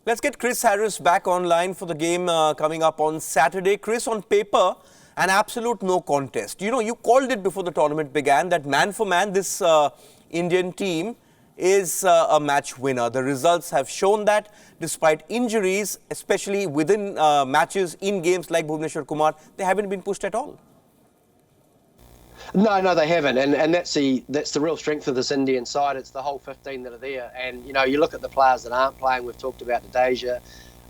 Let's get Chris Harris back online for the game coming up on Saturday. Chris, on paper, an absolute no contest. You know, you called it before the tournament began that man for man, this Indian team is a match winner. The results have shown that despite injuries, especially within matches in games like Bhuvneshwar Kumar, they haven't been pushed at all. No, they haven't, and that's the real strength of this Indian side. It's the whole 15 that are there, and you know, you look at the players that aren't playing. We've talked about Jadeja,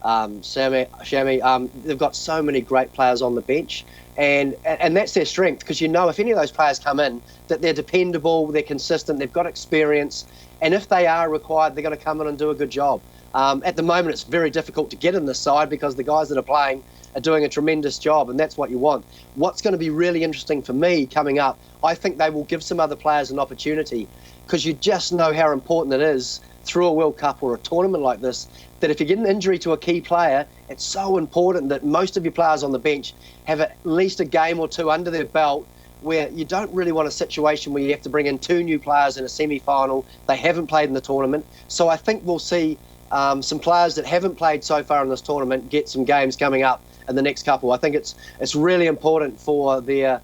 Shami. They've got so many great players on the bench, and that's their strength, because you know if any of those players come in, that they're dependable, they're consistent, they've got experience, and if they are required, they're going to come in and do a good job. At the moment, it's very difficult to get in this side because the guys that are playing are doing a tremendous job, and that's what you want. What's going to be really interesting for me coming up, I think they will give some other players an opportunity, because you just know how important it is through a World Cup or a tournament like this, that if you get an injury to a key player, it's so important that most of your players on the bench have at least a game or two under their belt, where you don't really want a situation where you have to bring in two new players in a semi-final. They haven't played in the tournament. So I think we'll see some players that haven't played so far in this tournament get some games coming up in the next couple. I think it's really important for their,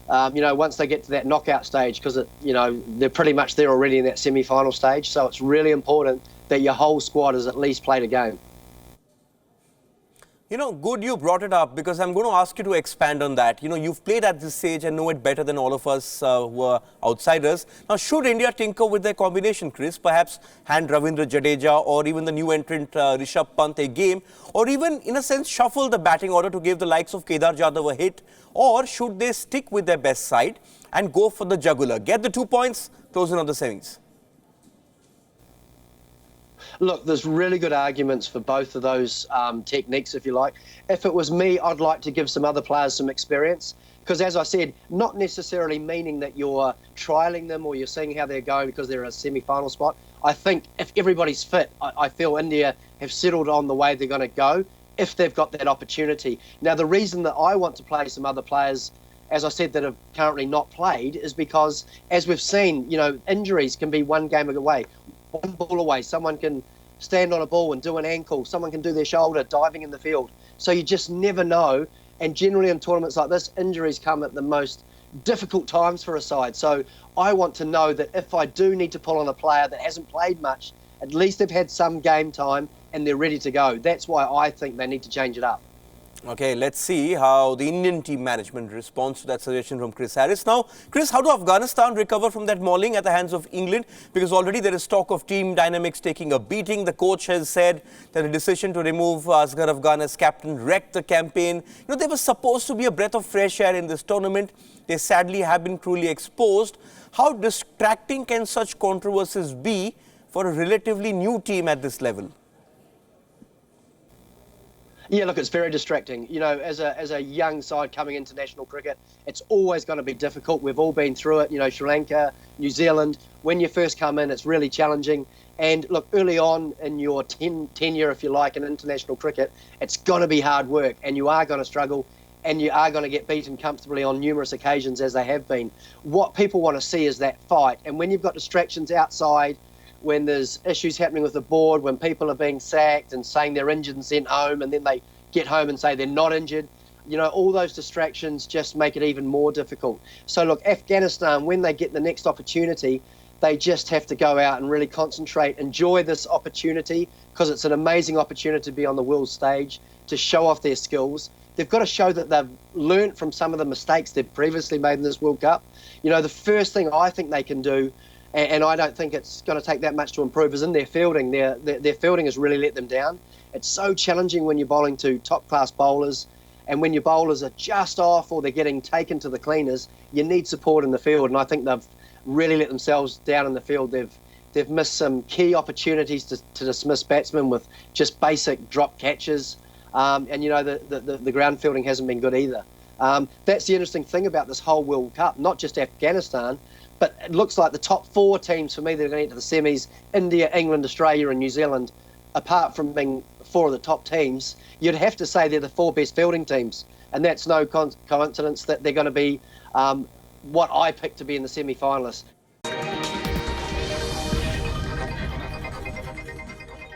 once they get to that knockout stage, because they're pretty much there already in that semi-final stage. So it's really important that your whole squad has at least played a game. You know, good you brought it up, because I'm going to ask you to expand on that. You know, you've played at this stage and know it better than all of us who are outsiders. Now, should India tinker with their combination, Chris? Perhaps hand Ravindra Jadeja or even the new entrant Rishabh Pant a game, or even, in a sense, shuffle the batting order to give the likes of Kedar Jadhav a hit? Or should they stick with their best side and go for the jugular? Get the 2 points, close in on the semis. Look, there's really good arguments for both of those techniques, if you like. If it was me, I'd like to give some other players some experience, because, as I said, not necessarily meaning that you're trialling them or you're seeing how they're going because they're in a semi-final spot. I think if everybody's fit, I feel India have settled on the way they're going to go if they've got that opportunity. Now, the reason that I want to play some other players, as I said, that have currently not played, is because, as we've seen, injuries can be one game away. One ball away, someone can stand on a ball and do an ankle, someone can do their shoulder diving in the field. So you just never know, and generally in tournaments like this, injuries come at the most difficult times for a side. So I want to know that if I do need to pull on a player that hasn't played much, at least they've had some game time and they're ready to go. That's why I think they need to change it up. Okay, let's see how the Indian team management responds to that suggestion from Chris Harris. Now, Chris, how do Afghanistan recover from that mauling at the hands of England? Because already there is talk of team dynamics taking a beating. The coach has said that the decision to remove Asghar Afghan as captain wrecked the campaign. They were supposed to be a breath of fresh air in this tournament. They sadly have been cruelly exposed. How distracting can such controversies be for a relatively new team at this level? Yeah, look, it's very distracting. As a young side coming into national cricket, it's always going to be difficult. We've all been through it. Sri Lanka, New Zealand. When you first come in, it's really challenging. And look, early on in your tenure, if you like, in international cricket, it's going to be hard work, and you are going to struggle, and you are going to get beaten comfortably on numerous occasions, as they have been. What people want to see is that fight. And when you've got distractions outside, when there's issues happening with the board, when people are being sacked and saying they're injured and sent home, and then they get home and say they're not injured, all those distractions just make it even more difficult. So look, Afghanistan, when they get the next opportunity, they just have to go out and really concentrate, enjoy this opportunity, because it's an amazing opportunity to be on the world stage, to show off their skills. They've got to show that they've learnt from some of the mistakes they've previously made in this World Cup. The first thing I think they can do, and I don't think it's going to take that much to improve, is in their fielding. Their fielding has really let them down. It's so challenging when you're bowling to top-class bowlers, and when your bowlers are just off or they're getting taken to the cleaners, you need support in the field, and I think they've really let themselves down in the field. They've missed some key opportunities to dismiss batsmen with just basic drop catches, and the ground fielding hasn't been good either. That's the interesting thing about this whole World Cup, not just Afghanistan, but it looks like the top four teams for me that are going to get to the semis, India, England, Australia and New Zealand, apart from being four of the top teams, you'd have to say they're the four best fielding teams. And that's no coincidence that they're going to be what I picked to be in the semi-finalists.